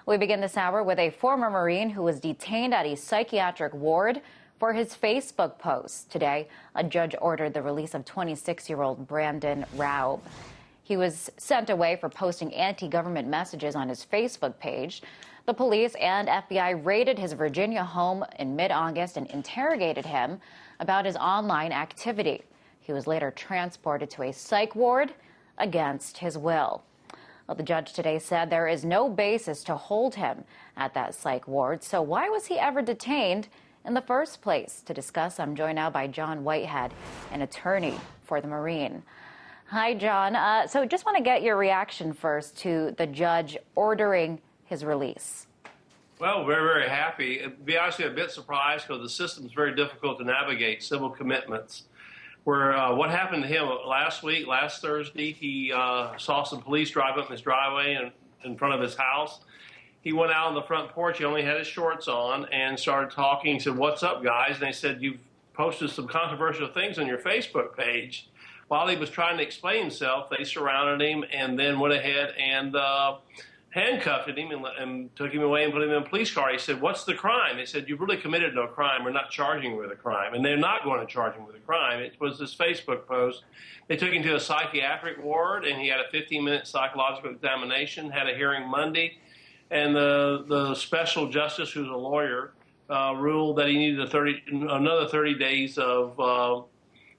We begin this hour with a former Marine who was detained at a psychiatric ward for his Facebook post. Today, a judge ordered the release of 26-year-old Brandon Raub. He was sent away for posting anti-government messages on his Facebook page. The police and FBI raided his Virginia home in mid-August and interrogated him about his online activity. He was later transported to a psych ward against his will. Well, the judge today said there is no basis to hold him at that psych ward. So why was he ever detained in the first place? To discuss, I'm joined now by John Whitehead, an attorney for the Marine. Hi, John. So just want to get your reaction first to the judge ordering his release. Well, very, very happy. It'd be actually a bit surprised because the system is very difficult to navigate, civil commitments. Where what happened to him last Thursday, he saw some police drive up his driveway in front of his house. He went out on the front porch. He only had his shorts on and started talking. He said, "What's up, guys?" And they said, "You've posted some controversial things on your Facebook page." While he was trying to explain himself, they surrounded him and then went ahead and handcuffed him and took him away and put him in a police car. He said, "What's the crime?" They said, "You've really committed no crime. We're not charging you with a crime." And they're not going to charge him with a crime. It was this Facebook post. They took him to a psychiatric ward, and he had a 15-minute psychological examination, had a hearing Monday. And the special justice, who's a lawyer, ruled that he needed another 30 days to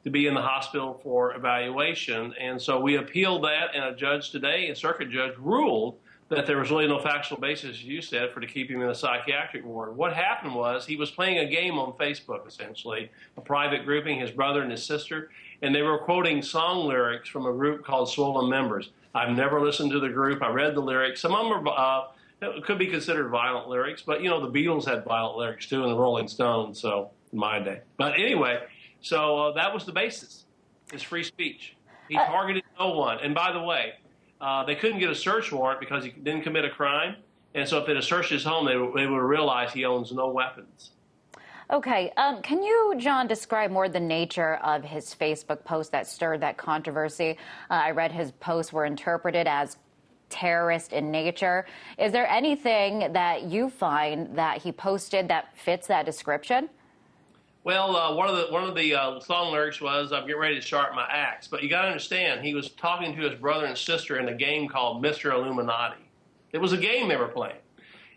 be in the hospital for evaluation. And so we appealed that, and a judge today, a circuit judge, ruled that there was really no factual basis, as you said, to keep him in a psychiatric ward. What happened was he was playing a game on Facebook, essentially, a private grouping, his brother and his sister, and they were quoting song lyrics from a group called Swollen Members. I've never listened to the group. I read the lyrics. Some of them are, could be considered violent lyrics, but, you know, the Beatles had violent lyrics, too, and the Rolling Stones, so, in my day. But anyway, so that was the basis, his free speech. He targeted no one. And by the way, they couldn't get a search warrant because he didn't commit a crime. And so if they'd have searched his home, they would have realized he owns no weapons. Okay. Can you, John, describe more the nature of his Facebook post that stirred that controversy? I read his posts were interpreted as terrorist in nature. Is there anything that you find that he posted that fits that description? Well, one of the song lyrics was, "I'm getting ready to sharpen my axe." But you got to understand, he was talking to his brother and sister in a game called Mr. Illuminati. It was a game they were playing.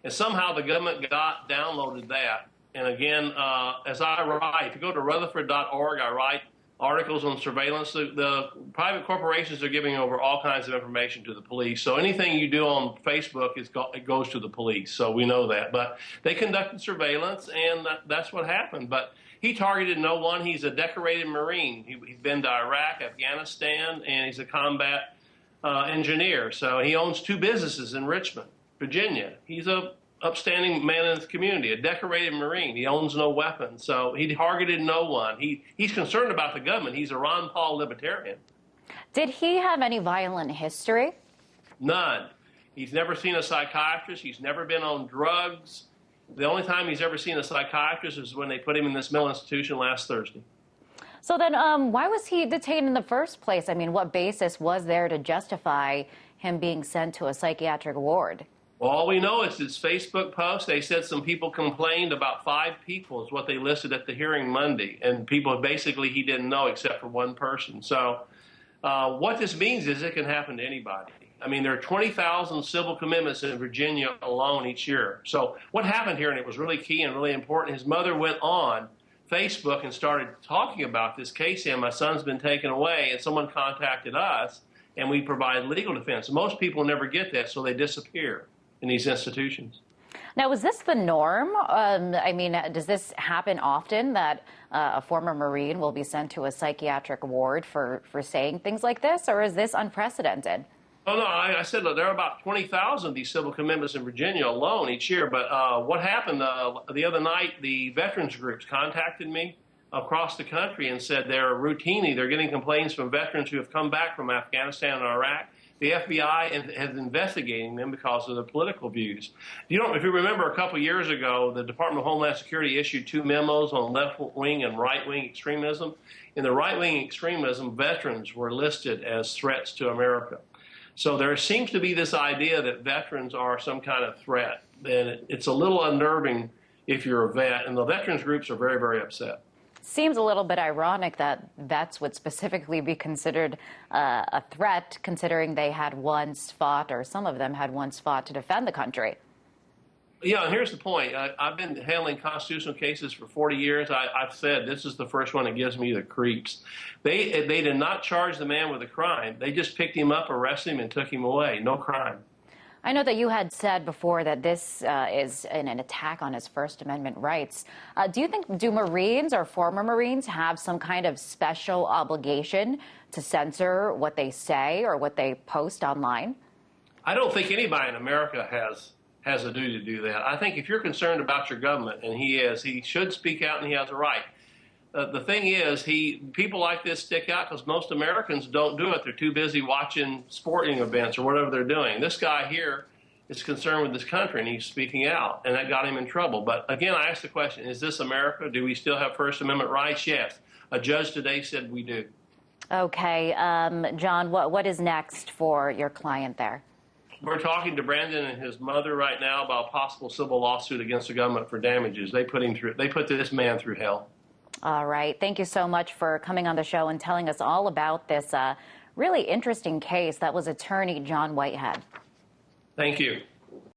And somehow the government downloaded that. And again, as I write, if you go to Rutherford.org, I write articles on surveillance. The private corporations are giving over all kinds of information to the police. So anything you do on Facebook, it goes to the police. So we know that. But they conducted surveillance, and that's what happened. But he targeted no one. He's a decorated Marine. He's been to Iraq, Afghanistan, and he's a combat engineer. So he owns 2 businesses in Richmond, Virginia. He's a upstanding man in the community, a decorated Marine. He owns no weapons. So he targeted no one. He's concerned about the government. He's a Ron Paul libertarian. Did he have any violent history? None. He's never seen a psychiatrist. He's never been on drugs. The only time he's ever seen a psychiatrist is when they put him in this mental institution last Thursday. So then why was he detained in the first place? I mean, what basis was there to justify him being sent to a psychiatric ward? Well, all we know is his Facebook post. They said some people complained, about 5 people is what they listed at the hearing Monday. And people basically he didn't know except for one person. So what this means is it can happen to anybody. I mean, there are 20,000 civil commitments in Virginia alone each year. So what happened here, and it was really key and really important, his mother went on Facebook and started talking about this case, and my son's been taken away, and someone contacted us, and we provide legal defense. Most people never get that, so they disappear in these institutions. Now, is this the norm? I mean, does this happen often that a former Marine will be sent to a psychiatric ward for saying things like this, or is this unprecedented? Oh, no, I said look, there are about 20,000 of these civil commitments in Virginia alone each year. But what happened the other night, the veterans groups contacted me across the country and said they're getting complaints from veterans who have come back from Afghanistan and Iraq. The FBI is investigating them because of their political views. If you remember a couple years ago, the Department of Homeland Security issued 2 memos on left-wing and right-wing extremism. In the right-wing extremism, veterans were listed as threats to America. So there seems to be this idea that veterans are some kind of threat. And it's a little unnerving if you're a vet, and the veterans groups are very, very upset. Seems a little bit ironic that vets would specifically be considered a threat, considering they had once fought, or some of them had once fought, to defend the country. Yeah, and here's the point. I've been handling constitutional cases for 40 years. I've said this is the first one that gives me the creeps. They did not charge the man with a crime. They just picked him up, arrested him, and took him away. No crime. I know that you had said before that this is an attack on his First Amendment rights. Do Marines or former Marines have some kind of special obligation to censor what they say or what they post online? I don't think anybody in America has a duty to do that. I think if you're concerned about your government, and he should speak out, and he has a right. The thing is, people like this stick out because most Americans don't do it. They're too busy watching sporting events or whatever they're doing. This guy here is concerned with this country, and he's speaking out, and that got him in trouble. But again, I asked the question, is this America? Do we still have First Amendment rights? Yes. A judge today said we do. Okay. John, what is next for your client there? We're talking to Brandon and his mother right now about a possible civil lawsuit against the government for damages. They put this man through hell. All right. Thank you so much for coming on the show and telling us all about this really interesting case. That was attorney John Whitehead. Thank you.